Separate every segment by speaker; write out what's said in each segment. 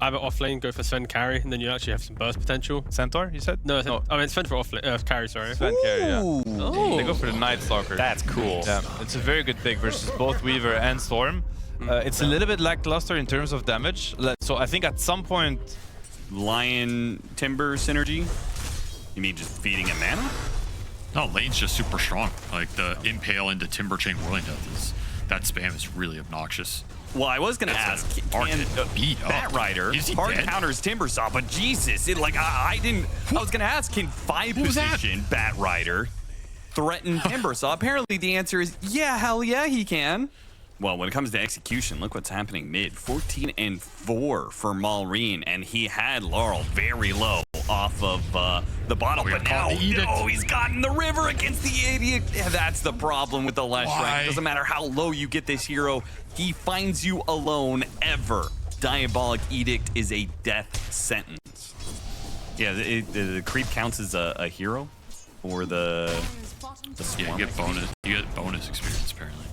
Speaker 1: either off lane, go for Sven carry, and then you actually have some burst potential.
Speaker 2: Centaur, you said?
Speaker 1: No, I mean Sven for off lane, carry, sorry.
Speaker 2: Sven carry, yeah.
Speaker 1: Oh.
Speaker 2: They go for the Night Stalker.
Speaker 3: That's cool.
Speaker 2: Yeah, it's a very good pick versus both Weaver and Storm. It's a little bit lackluster in terms of damage. So I think at some point...
Speaker 3: Lion Timber synergy? You mean just feeding him mana?
Speaker 4: No, lane's just super strong. Like the impale into Timber Chain Whirling Death is, that spam is really obnoxious.
Speaker 3: Well, I was gonna ask, can Bat Rider hard counters Timbersaw, but Jesus, I was gonna ask, can 5 position Bat Rider threaten Timbersaw? Apparently the answer is yeah, hell yeah, he can. Well, when it comes to execution, look what's happening mid. 14 and 4 for Malrine, and he had Laurel very low off of the bottom, but now, no, he's gotten the river against the idiot. Yeah, that's the problem with the Leshrac. It doesn't matter how low you get this hero, he finds you alone ever. Diabolic Edict is a death sentence. Yeah, the creep counts as a hero for the swarm.
Speaker 4: Yeah, you get bonus experience apparently.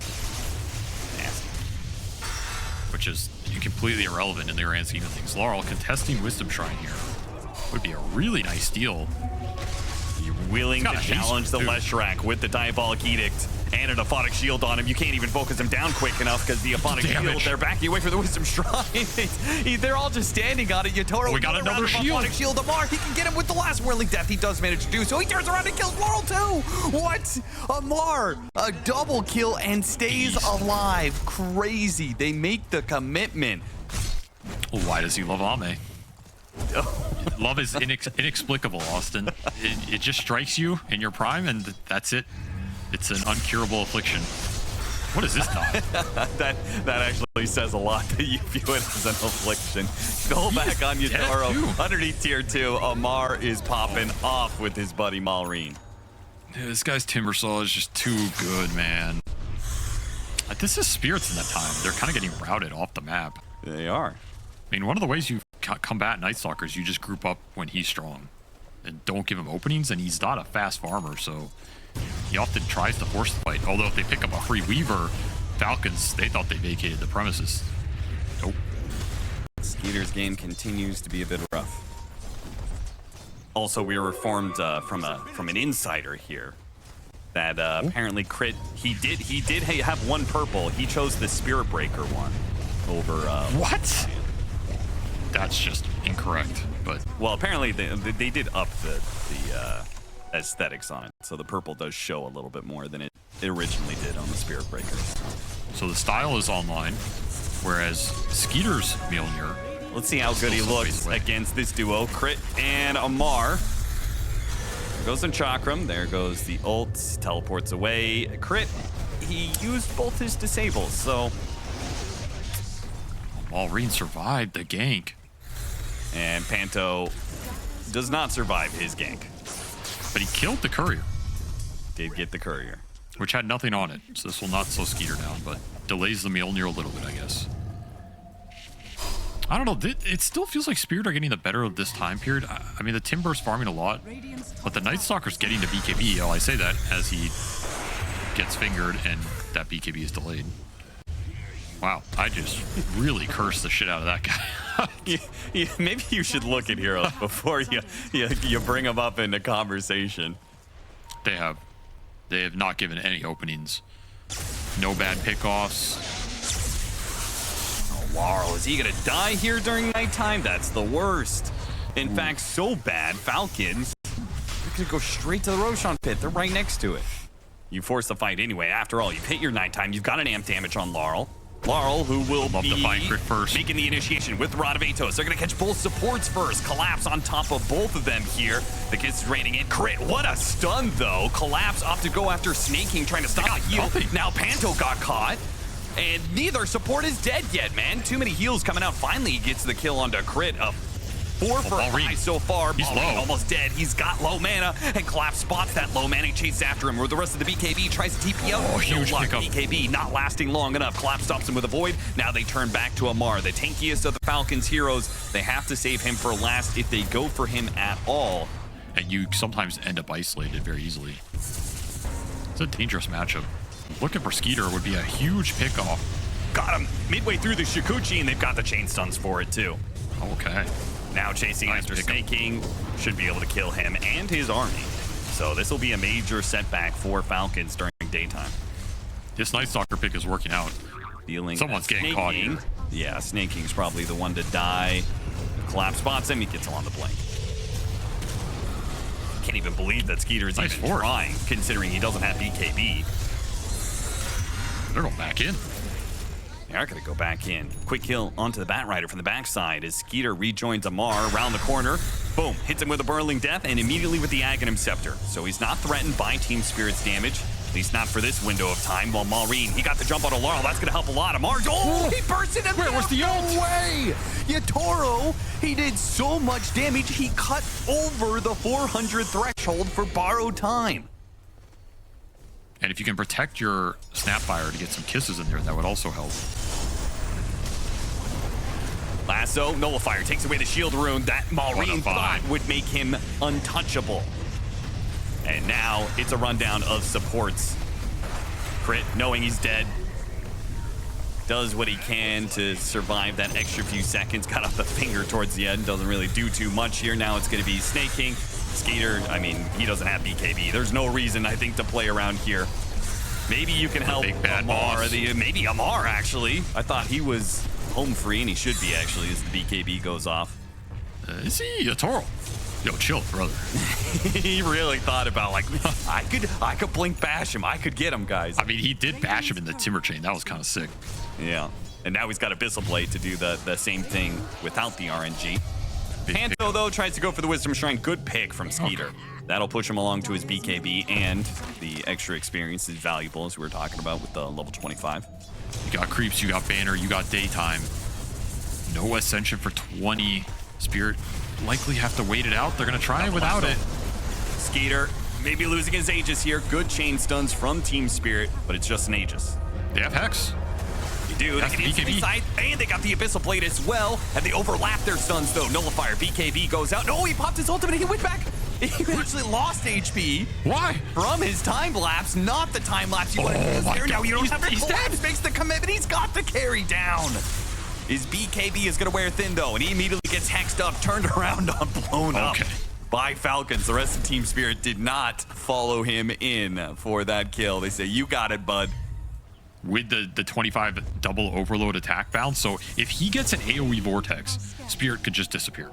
Speaker 4: Which is completely irrelevant in the grand scheme of things. Laurel contesting Wisdom Shrine here would be a really nice deal.
Speaker 3: You're willing to challenge the Leshrac with the Diabolic Edict and an Aphotic Shield on him. You can't even focus him down quick enough because the Aphotic Shield, they're backing away from the Wisdom Shrine. They're all just standing on it. Yatoro,
Speaker 4: we got another shield.
Speaker 3: Aphotic Shield. Amar, he can get him with the last Whirling Death. He does manage to do so. He turns around and kills Laurel too. What? Amar, a double kill and stays alive. Crazy. They make the commitment.
Speaker 4: Why does he love Ame? Love is inexplicable, Austin. It just strikes you in your prime, and that's it. It's an uncurable affliction. What is this dot?
Speaker 3: that actually says a lot that you view it as an affliction. Go back on Yatoro. Underneath tier 2, Amar is popping off with his buddy Malrine.
Speaker 4: Dude, this guy's Timbersaw is just too good, man. This is Spirits in that time. They're kind of getting routed off the map.
Speaker 3: They are.
Speaker 4: I mean, one of the ways you combat Night Stalkers, you just group up when he's strong. And don't give him openings, and he's not a fast farmer, so he often tries to force the fight. Although if they pick up a free Weaver, Falcons, they thought they vacated the premises. Nope.
Speaker 3: Skeeter's game continues to be a bit rough. Also, we were informed from an insider here that apparently Crit, he did have one purple. He chose the Spirit Breaker one over
Speaker 4: what? That's just incorrect. But
Speaker 3: well, apparently they did up the aesthetics on it, so the purple does show a little bit more than it originally did on the Spirit Breaker.
Speaker 4: So the style is online, whereas Skeeter's Mjolnir.
Speaker 3: Let's see how good he looks against this duo, Crit and Amar. There goes in Chakram. There goes the ult. Teleports away. Crit, he used both his disables, so
Speaker 4: Malrine survived the gank.
Speaker 3: And Panto does not survive his gank.
Speaker 4: But he killed the courier.
Speaker 3: Did get the courier.
Speaker 4: Which had nothing on it, so this will not slow Skeeter down, but delays the Mjolnir a little bit, I guess. I don't know, it still feels like Spirit are getting the better of this time period. I mean, the Timber's farming a lot, but the Night Stalker's getting to BKB. I say that as he gets fingered and that BKB is delayed. Wow, I just really cursed the shit out of that guy.
Speaker 3: Maybe you should look at heroes before you bring them up into conversation.
Speaker 4: They have not given any openings. No bad pickoffs.
Speaker 3: Oh, Laurel, is he gonna die here during nighttime? That's the worst. In fact, so bad, Falcons, they're gonna go straight to the Roshan pit. They're right next to it. You force the fight anyway. After all, you've hit your nighttime. You've got an amp damage on Laurel. Laurel, who will be making the initiation with Rod of Atos. They're going to catch both supports first. Collapse on top of both of them here. The kid's raining in. Crit, what a stun, though. Collapse off to go after Snaking, trying to stop the heal. Now Panto got caught. And neither support is dead yet, man. Too many heals coming out. Finally, he gets the kill onto Crit. 4 for 5 so far.
Speaker 4: He's low.
Speaker 3: Almost dead. He's got low mana, and Collapse spots that low mana and chases after him. Where the rest of the BKB tries to TP out.
Speaker 4: Oh, huge pickup.
Speaker 3: BKB not lasting long enough. Collapse stops him with a void. Now they turn back to Amar, the tankiest of the Falcons heroes. They have to save him for last if they go for him at all.
Speaker 4: And you sometimes end up isolated very easily. It's a dangerous matchup. Looking for Skeeter would be a huge pickoff.
Speaker 3: Got him midway through the Shikuchi, and they've got the chain stuns for it too.
Speaker 4: Okay.
Speaker 3: Now chasing
Speaker 4: Nice
Speaker 3: after
Speaker 4: pick 'em.
Speaker 3: Snake King. Should be able to kill him and his army. So this will be a major setback for Falcons during daytime.
Speaker 4: This Night Stalker pick is working out.
Speaker 3: Dealing
Speaker 4: Someone's
Speaker 3: that
Speaker 4: getting
Speaker 3: Snake
Speaker 4: caught
Speaker 3: King.
Speaker 4: here.
Speaker 3: Yeah, Snake King's probably the one to die. Collapse spots him, he gets on the blink. Can't even believe that Skeeter is
Speaker 4: Nice
Speaker 3: even
Speaker 4: force.
Speaker 3: trying, considering he doesn't have BKB.
Speaker 4: They're going back in.
Speaker 3: They are going to go back in. Quick kill onto the Bat Rider from the backside as Skeeter rejoins Amar around the corner. Boom, hits him with a Burling Death and immediately with the Aghanim Scepter. So he's not threatened by Team Spirit's damage, at least not for this window of time. While Maureen, he got the jump on a Laurel. That's going to help a lot. Amar, oh, he burst into
Speaker 4: Where was the ult?
Speaker 3: No way! Yatoro, he did so much damage, he cut over the 400 threshold for borrowed time.
Speaker 4: And if you can protect your Snapfire to get some kisses in there, that would also help.
Speaker 3: Lasso, Nullifier takes away the shield rune that Maureen thought would make him untouchable. And now it's a rundown of supports. Crit, knowing he's dead, does what he can to survive that extra few seconds. Got off the finger towards the end, doesn't really do too much here. Now it's going to be Snake King. Skeeter, I mean, he doesn't have BKB. There's no reason, I think, to play around here. Maybe you can help
Speaker 4: big bad
Speaker 3: Amar.
Speaker 4: boss.
Speaker 3: Maybe Amar, actually. I thought he was home free, and he should be, actually, as the BKB goes off.
Speaker 4: Is he a Toro? Yo, chill, brother.
Speaker 3: He really thought about, like, I could blink bash him. I could get him, guys.
Speaker 4: I mean, he did bash him in the Timber Chain. That was kind of sick.
Speaker 3: Yeah. And now he's got Abyssal Blade to do the same thing without the RNG.
Speaker 4: Big
Speaker 3: Panto,
Speaker 4: pick.
Speaker 3: though, tries to go for the Wisdom Shrine. Good pick from Skeeter. That'll push him along to his BKB, and the extra experience is valuable, as we were talking about with the level 25.
Speaker 4: You got creeps, you got banner, you got daytime. No ascension for 20. Spirit likely have to wait it out. They're going to try it without it.
Speaker 3: Skeeter, maybe losing his Aegis here. Good chain stuns from Team Spirit, but it's just an Aegis.
Speaker 4: They have Hex.
Speaker 3: You do.
Speaker 4: That's
Speaker 3: They get
Speaker 4: BKB.
Speaker 3: inside, and they got the Abyssal Blade as well. And they overlap their stuns, though. Nullifier, BKB goes out. No, he popped his ultimate. He went back. He actually lost HP.
Speaker 4: Why?
Speaker 3: From his time lapse, not the time lapse you wanted to use
Speaker 4: my
Speaker 3: there. Now
Speaker 4: God.
Speaker 3: you don't have to
Speaker 4: He's
Speaker 3: collapse, makes the commitment. He's got the carry down. His BKB is going to wear thin, though, and he immediately gets hexed up, turned around, blown up by Falcons. The rest of Team Spirit did not follow him in for that kill. They say, you got it, bud.
Speaker 4: With the 25 double overload attack bounce, so if he gets an AoE vortex, Spirit could just disappear.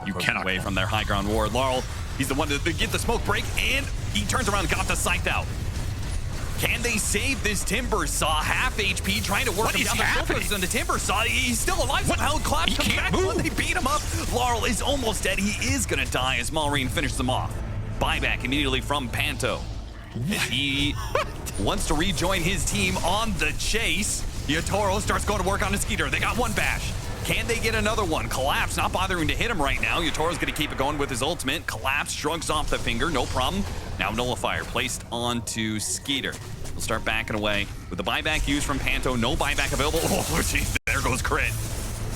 Speaker 4: You cannot
Speaker 3: away from their high ground ward. Laurel, he's the one to get the smoke break, and he turns around and got the scythe out. Can they save this Timber Saw? Half HP, trying to work
Speaker 4: What
Speaker 3: him
Speaker 4: is
Speaker 3: down
Speaker 4: happening?
Speaker 3: the shoulders on the Timber Saw. He's still alive somehow. Clap
Speaker 4: He
Speaker 3: comes
Speaker 4: can't
Speaker 3: back
Speaker 4: move.
Speaker 3: when they beat him up. Laurel is almost dead. He is going to die as Maureen finishes them off. Buyback immediately from Panto. He wants to rejoin his team on the chase. Yatoro starts going to work on his Skeeter. They got one bash. Can they get another one? Collapse, not bothering to hit him right now. Yatoro's going to keep it going with his ultimate. Collapse, shrugs off the finger, no problem. Now Nullifier placed onto Skeeter. We'll start backing away with the buyback used from Panto. No buyback available. Oh, jeez, there goes Crit.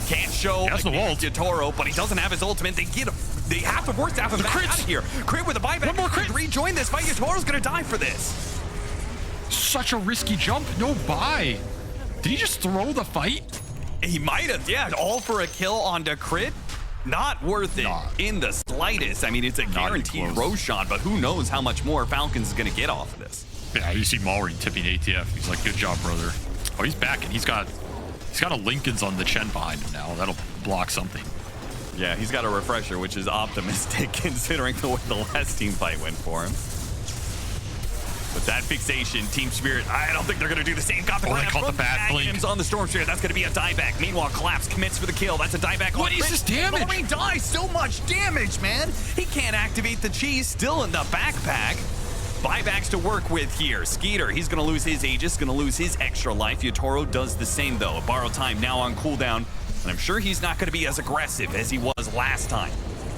Speaker 3: Can't show
Speaker 4: He has the
Speaker 3: against
Speaker 4: ult.
Speaker 3: Yatoro, but he doesn't have his ultimate. They get him. They have to force him back out of here. Crit with a buyback.
Speaker 4: One more crit.
Speaker 3: Rejoin this fight. Yatoro's going to die for this.
Speaker 4: Such a risky jump. No buy. Did he just throw the fight?
Speaker 3: He might have, yeah. All for a kill onto Crit. Not worth it in the slightest. I mean, it's a guaranteed Roshan, but who knows how much more Falcons is going to get off of this.
Speaker 4: Yeah, you see Maureen tipping ATF. He's like, good job, brother. Oh, he's back, and he's got a Lincoln's on the Chen behind him now. That'll block something.
Speaker 3: Yeah, he's got a refresher, which is optimistic considering the way the last team fight went for him. But that fixation, Team Spirit, I don't think they're going to do the same. Got the grab
Speaker 4: caught
Speaker 3: from
Speaker 4: the bad blink.
Speaker 3: Aghanim's on the Storm Spirit. That's going to be a dieback. Meanwhile, Collapse commits for the kill. That's a dieback.
Speaker 4: What is this damage?
Speaker 3: Maureen dies. So much damage, man. He can't activate the cheese. Still in the backpack. Buybacks to work with here. Skeeter, he's going to lose his Aegis, going to lose his extra life. Yatoro does the same, though. Borrow time now on cooldown. And I'm sure he's not going to be as aggressive as he was last time.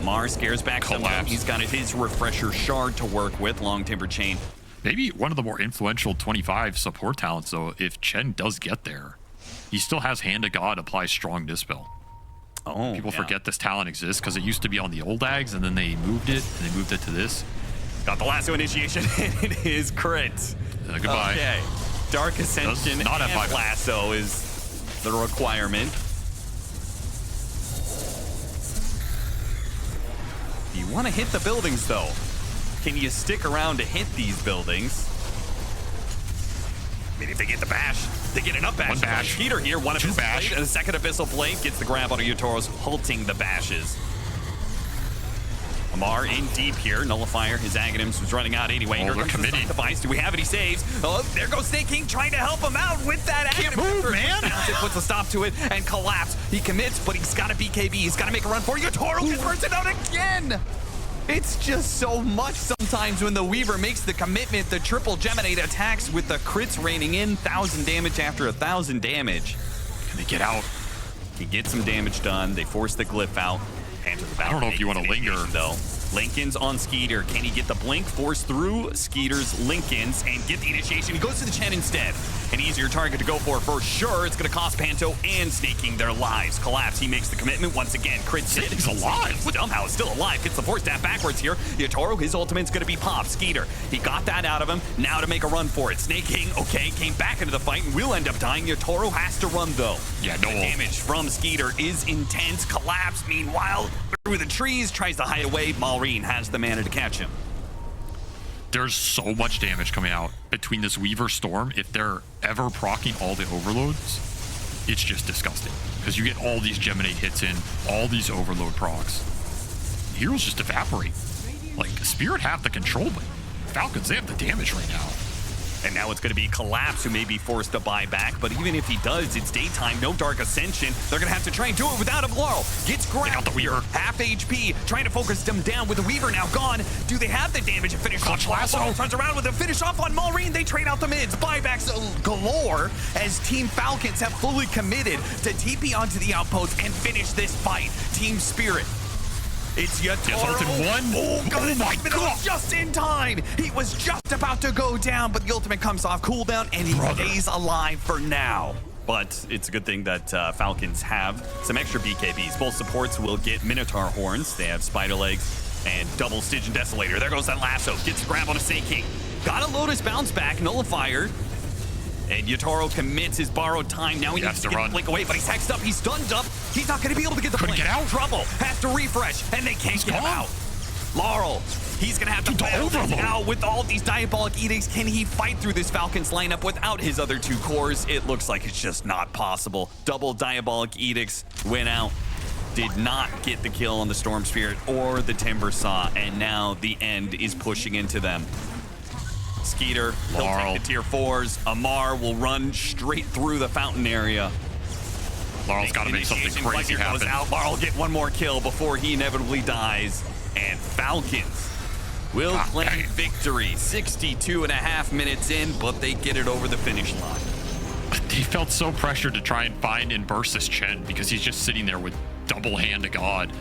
Speaker 3: Mars scares back somehow. He's got his refresher shard to work with. Long Timber Chain.
Speaker 4: Maybe one of the more influential 25 support talents, though, if Chen does get there, he still has Hand of God apply strong dispel.
Speaker 3: Oh,
Speaker 4: People forget this talent exists because it used to be on the old Ags, and then they moved it, and they moved it to this.
Speaker 3: Got the lasso initiation, and it is Crit.
Speaker 4: Goodbye.
Speaker 3: Okay. Dark Ascension
Speaker 4: Does not have
Speaker 3: and
Speaker 4: buyback.
Speaker 3: lasso is the requirement. You want to hit the buildings, though. Can you stick around to hit these buildings? I mean, if they get the bash, they get enough bash.
Speaker 4: One bash.
Speaker 3: Skeeter here, one of
Speaker 4: Two
Speaker 3: his
Speaker 4: bash.
Speaker 3: blade, and a second Abyssal Blade gets the grab on Yotoro's, halting the bashes. Amar in deep here. Nullifier, his Aghanims was running out anyway.
Speaker 4: Oh,
Speaker 3: Here
Speaker 4: they're
Speaker 3: comes the
Speaker 4: committing.
Speaker 3: device. Do we have any saves? Oh, there goes Snake King trying to help him out with that
Speaker 4: Can't
Speaker 3: Aghanim.
Speaker 4: move, man.
Speaker 3: It puts a stop to it and collapse. He commits, but he's got a BKB. He's got to make a run for it. Yotoro converts it out again. It's just so much sometimes when the Weaver makes the commitment. The triple Geminate attacks with the crits raining in. 1,000 damage after 1,000 damage.
Speaker 4: Can they get out?
Speaker 3: He gets some damage done. They force the glyph out. Panthers about
Speaker 4: I don't know if you want to linger.
Speaker 3: though. Lincoln's on Skeeter. Can he get the blink? Force through Skeeter's Lincoln's and get the initiation. He goes to the Chen instead. An easier target to go for sure. It's going to cost Panto and Snake King their lives. Collapse. He makes the commitment once again. Crits hit.
Speaker 4: He's alive.
Speaker 3: Somehow is still alive. Gets the force staff backwards here. Yotoro, his ultimate's going to be popped. Skeeter, he got that out of him. Now to make a run for it. Snake King, okay, came back into the fight and will end up dying. Yotoro has to run though.
Speaker 4: Yeah, no.
Speaker 3: The damage from Skeeter is intense. Collapse, meanwhile, through the trees, tries to hide away. Maureen has the mana to catch him.
Speaker 4: There's so much damage coming out between this Weaver Storm. If they're ever proccing all the overloads, it's just disgusting. Because you get all these Geminate hits in, all these overload procs. Heroes just evaporate. Like, Spirit have the control, but Falcons, they have the damage right now.
Speaker 3: And now it's going to be Collapse who may be forced to buy back. But even if he does, it's daytime, no Dark Ascension. They're going to have to try and do it without him. Laurel gets grabbed.
Speaker 4: the Weaver.
Speaker 3: Half HP, trying to focus them down with the Weaver now gone. Do they have the damage to finish
Speaker 4: Clutch
Speaker 3: off?
Speaker 4: lasso.
Speaker 3: Laurel turns around with a finish off on Maureen. They trade out the mids. Buybacks galore as Team Falcons have fully committed to TP onto the outpost and finish this fight. Team Spirit. It's Yotoro.
Speaker 4: Yes, ultimate one.
Speaker 3: Oh,
Speaker 4: Oh my
Speaker 3: It
Speaker 4: God.
Speaker 3: was just in time. He was just about to go down, but the ultimate comes off cooldown, and he stays alive for now. But it's a good thing that Falcons have some extra BKBs. Both supports will get Minotaur horns. They have Spider Legs and double Stygian Desolator. There goes that lasso. Gets the grab on a Snake King. Got a Lotus bounce back. Nullifier. And Yotoro commits his borrowed time. Now he needs to get the blink away, but he's hexed up. He's stunned up. He's not going to be able to get the
Speaker 4: Couldn't
Speaker 3: blink.
Speaker 4: get out.
Speaker 3: Trouble. Has to refresh, and they can't get him
Speaker 4: gone.
Speaker 3: out. Laurel, he's going to have to battle this out with all these Diabolic Edicts. Can he fight through this Falcons lineup without his other two cores? It looks like it's just not possible. Double Diabolic Edicts went out. Did not get the kill on the Storm Spirit or the Timber Saw, and now the end is pushing into them. Skeeter, he'll
Speaker 4: Laurel.
Speaker 3: take the tier 4s. Amar will run straight through the fountain area.
Speaker 4: Laurel's got to make something crazy happen.
Speaker 3: Laurel get one more kill before he inevitably dies. And Falcons will claim victory. 62.5 minutes in, but they get it over the finish line.
Speaker 4: He felt so pressured to try and find and burst this Chen because he's just sitting there with double hand to God.